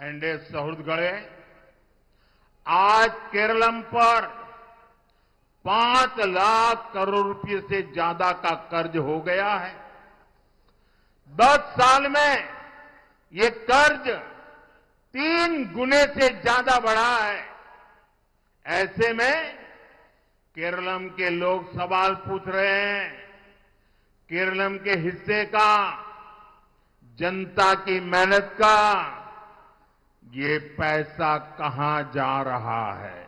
एंडे सौहृदगळे आज केरलम पर 5 लाख करोड़ रुपए से ज्यादा का कर्ज हो गया है। 10 साल में ये कर्ज 3 गुने से ज्यादा बढ़ा है। ऐसे में केरलम के लोग सवाल पूछ रहे हैं, केरलम के हिस्से का, जनता की मेहनत का ये पैसा कहां जा रहा है?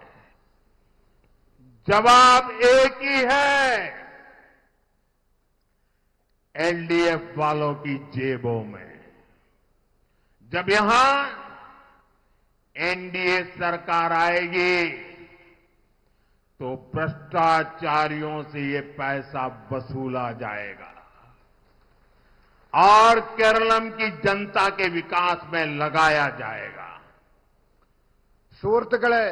जवाब एक ही है, एलडीएफ वालों की जेबों में। जब यहां एनडीए सरकार आएगी तो भ्रष्टाचारियों से ये पैसा वसूला जाएगा और केरलम की जनता के विकास में लगाया जाएगा। സുഹൃത്തുക്കളെ,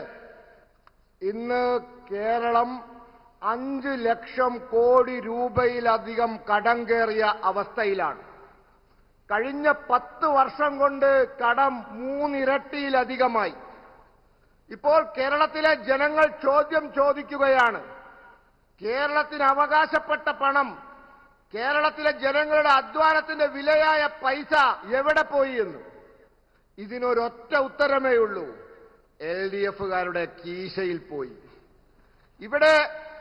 ഇന്ന് കേരളം 5 ലക്ഷം കോടി രൂപയിലധികം കടം കയറിയ അവസ്ഥയിലാണ്. കഴിഞ്ഞ 10 വർഷം കൊണ്ട് കടം 3 ഇരട്ടിയിലധികമായി. ഇപ്പോൾ കേരളത്തിലെ ജനങ്ങൾ ചോദ്യം ചോദിക്കുകയാണ്, കേരളത്തിന് അവകാശപ്പെട്ട പണം, കേരളത്തിലെ ജനങ്ങളുടെ അധ്വാനത്തിന്റെ വിലയായ പൈസ എവിടെ പോയി എന്ന്. ഇതിനൊരൊറ്റ ഉത്തരമേ ഉള്ളൂ, എൽഡിഎഫുകാരുടെ കീശയിൽ പോയി. ഇവിടെ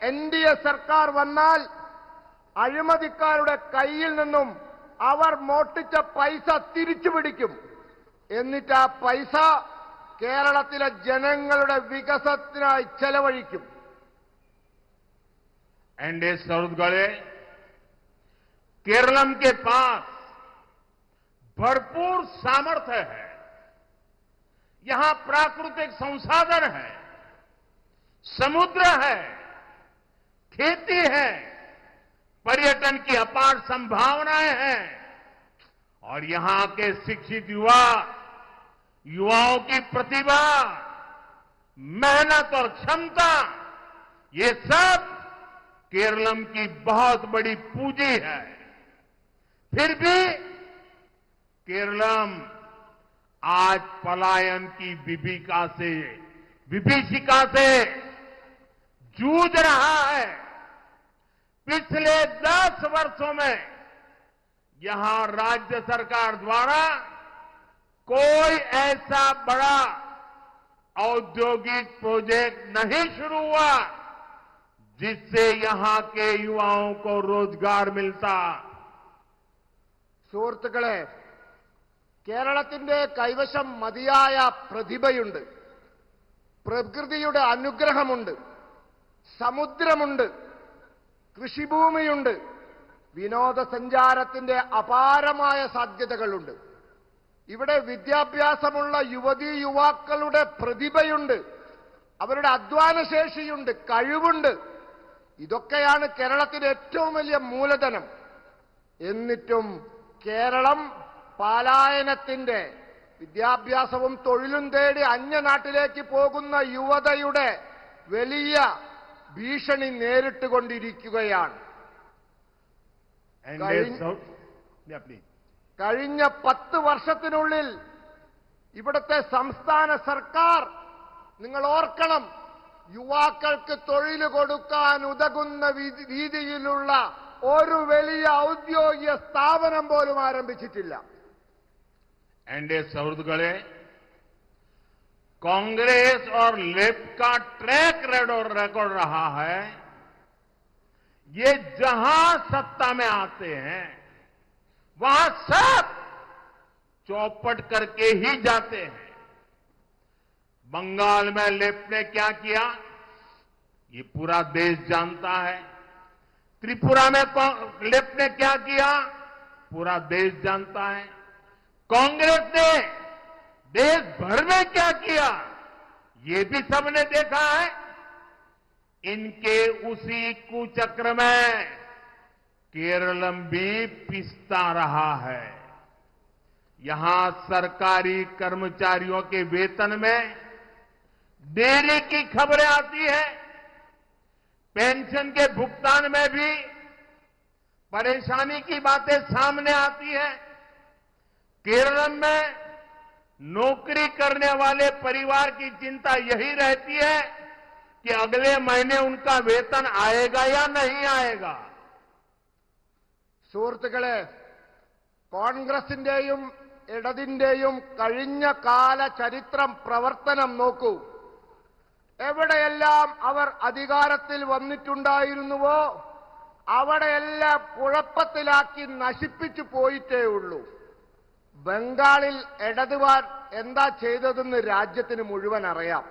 എൻഡിഎ സർക്കാർ വന്നാൽ അഴിമതിക്കാരുടെ കയ്യിൽ നിന്നും അവർ മോഷ്ടിച്ച പൈസ തിരിച്ചുപിടിക്കും. എന്നിട്ട് ആ പൈസ കേരളത്തിലെ ജനങ്ങളുടെ വികസനത്തിനായി ചെലവഴിക്കും. एनडीए सौहृदगळे, केरलम के पास भरपूर सामर्थ्य है। यहां प्राकृतिक संसाधन है, समुद्र है, खेती है, पर्यटन की अपार संभावनाएं हैं और यहां के शिक्षित युवाओं की प्रतिभा, मेहनत और क्षमता, ये सब केरलम की बहुत बड़ी पूंजी है। फिर भी केरलम आज पलायन की विभीषिका से जूझ रहा है। पिछले 10 वर्षों में यहां राज्य सरकार द्वारा कोई ऐसा बड़ा औद्योगिक प्रोजेक्ट नहीं शुरू हुआ जिससे यहां के युवाओं को रोजगार मिलता। സുഹൃത്തുക്കളെ, കേരളത്തിന്റെ കൈവശം മതിയായ പ്രതിഭയുണ്ട്, പ്രകൃതിയുടെ അനുഗ്രഹമുണ്ട്, സമുദ്രമുണ്ട്, കൃഷിഭൂമിയുണ്ട്, വിനോദസഞ്ചാരത്തിന്റെ അപാരമായ സാധ്യതകളുണ്ട്. ഇവിടെ വിദ്യാഭ്യാസമുള്ള യുവതീ യുവാക്കളുടെ പ്രതിഭയുണ്ട്, അവരുടെ അധ്വാനശേഷിയുണ്ട്, കഴിവുണ്ട്. ഇതൊക്കെയാണ് കേരളത്തിന്റെ ഏറ്റവും വലിയ മൂലധനം. എന്നിട്ടും കേരളം പലായനത്തിന്റെ, വിദ്യാഭ്യാസവും തൊഴിലും തേടി അന്യനാട്ടിലേക്ക് പോകുന്ന യുവതയുടെ വലിയ ഭീഷണി നേരിട്ടുകൊണ്ടിരിക്കുകയാണ്. കഴിഞ്ഞ 10 വർഷത്തിനുള്ളിൽ ഇവിടുത്തെ സംസ്ഥാന സർക്കാർ, നിങ്ങൾ ഓർക്കണം, യുവാക്കൾക്ക് തൊഴിൽ കൊടുക്കാൻ ഉതകുന്ന രീതിയിലുള്ള ഒരു വലിയ ഔദ്യോഗിക സ്ഥാപനം പോലും ആരംഭിച്ചിട്ടില്ല. एनडीए सौहृदगळे, कांग्रेस और लेफ्ट का ट्रैक रिकॉर्ड रहा है, ये जहां सत्ता में आते हैं वहां सब चौपट करके ही जाते हैं। बंगाल में लेफ्ट ने क्या किया ये पूरा देश जानता है। त्रिपुरा में लेफ्ट ने क्या किया पूरा देश जानता है। कांग्रेस ने देश भर में क्या किया ये भी सबने देखा है। इनके उसी कुचक्र में केरलम भी पिसता रहा है। यहां सरकारी कर्मचारियों के वेतन में देरी की खबरें आती है, पेंशन के भुगतान में भी परेशानी की बातें सामने आती है। केरल में नौकरी करने वाले परिवार की चिंता यही रहती है कि अगले महीने उनका वेतन आएगा या नहीं आएगा। സുഹൃത്തുക്കളെ, കോൺഗ്രസിന്റെയും ഇടതിന്റെയും കഴിഞ്ഞ കാല ചരിത്രം പ്രവർത്തനം നോക്കൂ. എവിടെയെല്ലാം അവർ അധികാരത്തിൽ വന്നിട്ടുണ്ടായിരുന്നുവോ അവിടെയെല്ലാം കുഴപ്പത്തിലാക്കി നശിപ്പിച്ചു പോയിട്ടേ ഉള്ളൂ. ബംഗാളിൽ ഇടതുവാർ എന്താ ചെയ്തതെന്ന് രാജ്യത്തിന് മുഴുവൻ അറിയാം.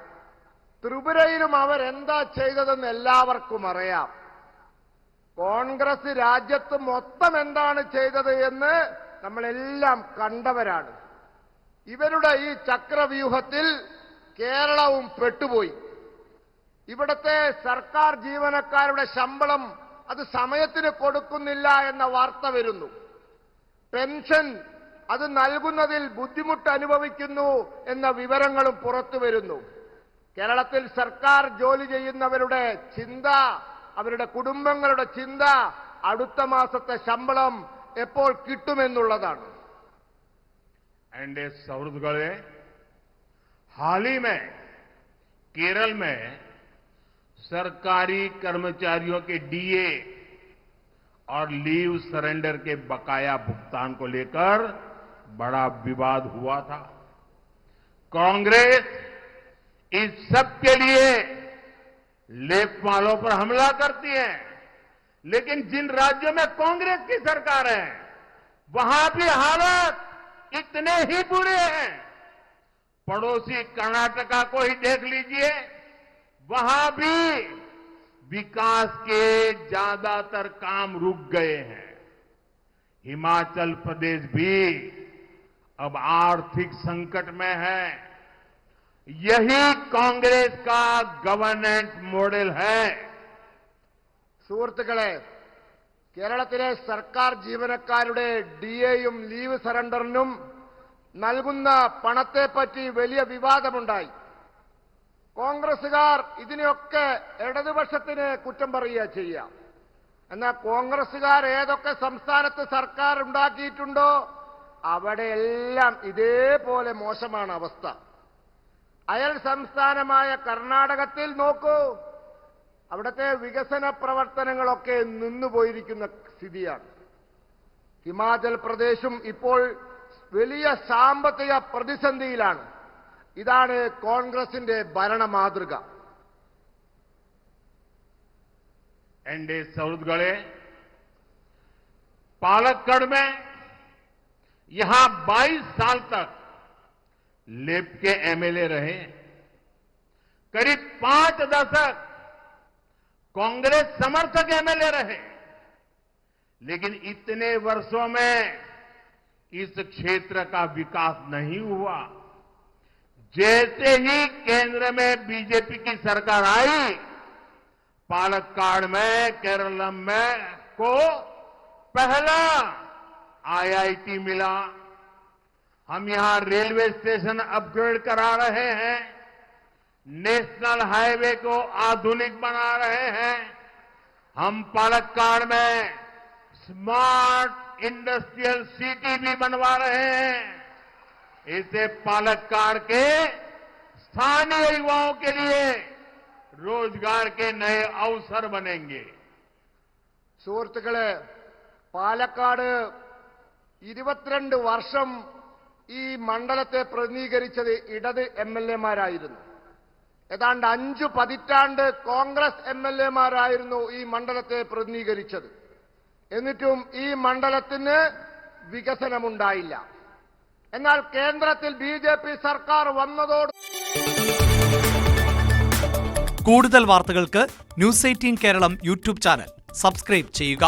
ത്രിപുരയിലും അവരെന്താ ചെയ്തതെന്ന് എല്ലാവർക്കും അറിയാം. കോൺഗ്രസ് രാജ്യത്ത് മൊത്തം എന്താണ് ചെയ്തത് എന്ന് നമ്മളെല്ലാം കണ്ടവരാണ്. ഇവരുടെ ഈ ചക്രവ്യൂഹത്തിൽ കേരളവും പെട്ടുപോയി. ഇവിടുത്തെ സർക്കാർ ജീവനക്കാരുടെ ശമ്പളം അത് സമയത്തിന് കൊടുക്കുന്നില്ല എന്ന വാർത്ത വരുന്നു. പെൻഷൻ അത് നൽകുന്നതിൽ ബുദ്ധിമുട്ട് അനുഭവിക്കുന്നു എന്ന വിവരങ്ങളും പുറത്തു വരുന്നു. കേരളത്തിൽ സർക്കാർ ജോലി ചെയ്യുന്നവരുടെ ചിന്ത, അവരുടെ കുടുംബങ്ങളുടെ ചിന്ത അടുത്ത മാസത്തെ ശമ്പളം എപ്പോൾ കിട്ടുമെന്നുള്ളതാണ്. एनडीए सौहृदगढ़े हाल ही में केरल में सरकारी कर्मचारियों के डीए और लीव सरेंडर के बकाया भुगतान को लेकर बड़ा विवाद हुआ था। कांग्रेस इस सब के लिए लेपमालों पर हमला करती है, लेकिन जिन राज्यों में कांग्रेस की सरकार है वहां भी हालात इतने ही बुरे हैं। पड़ोसी कर्नाटका को ही देख लीजिए, वहां भी विकास के ज्यादातर काम रुक गए हैं। हिमाचल प्रदेश भी अब आर्थिक संकट में है। यही कांग्रेस का गवर्नेंस मॉडल है। സുഹൃത്തുക്കളെ, കേരളത്തിലെ സർക്കാർ ജീവനക്കാരുടെ ഡിഎയും ലീവ് സറണ്ടറിനും നൽകുന്ന പണത്തെപ്പറ്റി വലിയ വിവാദമുണ്ടായി. കോൺഗ്രസുകാർ ഇതിനെയൊക്കെ ഇടതുപക്ഷത്തിന് കുറ്റം പറയുക ചെയ്യുക. എന്നാൽ കോൺഗ്രസുകാർ ഏതൊക്കെ സംസ്ഥാനത്ത് സർക്കാർ ഉണ്ടാക്കിയിട്ടുണ്ടോ അവിടെയെല്ലാം ഇതേപോലെ മോശമാണ് അവസ്ഥ. അയൽ സംസ്ഥാനമായ കർണാടകത്തിൽ നോക്കൂ, അവിടുത്തെ വികസന പ്രവർത്തനങ്ങളൊക്കെ നിന്നുപോയിരിക്കുന്ന സ്ഥിതിയാണ്. ഹിമാചൽ പ്രദേശും ഇപ്പോൾ വലിയ സാമ്പത്തിക പ്രതിസന്ധിയിലാണ്. ഇതാണ് കോൺഗ്രസിന്റെ ഭരണ മാതൃക. एनडीए सौहृदगढ़े पालक्कड़ में यहां 22 साल तक लेप के एमएलए रहे। करीब 5 दशक कांग्रेस समर्थक एमएलए रहे, लेकिन इतने वर्षों में इस क्षेत्र का विकास नहीं हुआ। जैसे ही केंद्र में बीजेपी की सरकार आई, पालक्काड़ में, केरलम में को पहला आईआईटी मिला। हम यहां रेलवे स्टेशन अपग्रेड करा रहे हैं, नेशनल हाईवे को आधुनिक बना रहे हैं। हम पालक्काड़ में स्मार्ट इंडस्ट्रियल सिटी भी बनवा रहे हैं। इससे पालक्काड़ के स्थानीय युवाओं के लिए रोजगार के नए अवसर बनेंगे। സുഹൃത്തുക്കളെ, പാലക്കാട് 22 വർഷം ഈ മണ്ഡലത്തെ പ്രതിനിധീകരിച്ചത് ഇടത് എംഎൽഎമാരായിരുന്നു. ഏതാണ്ട് 5 പതിറ്റാണ്ട് കോൺഗ്രസ് എംഎൽഎമാരായിരുന്നു ഈ മണ്ഡലത്തെ പ്രതിനിധീകരിച്ചത്. എന്നിട്ടും ഈ മണ്ഡലത്തിന് വികസനമുണ്ടായില്ല. എന്നാൽ കേന്ദ്രത്തിൽ ബിജെപി സർക്കാർ വന്നതോട് കൂടുതൽ വാർത്തകൾക്ക് news 18 Keralam YouTube channel subscribe ചെയ്യുക.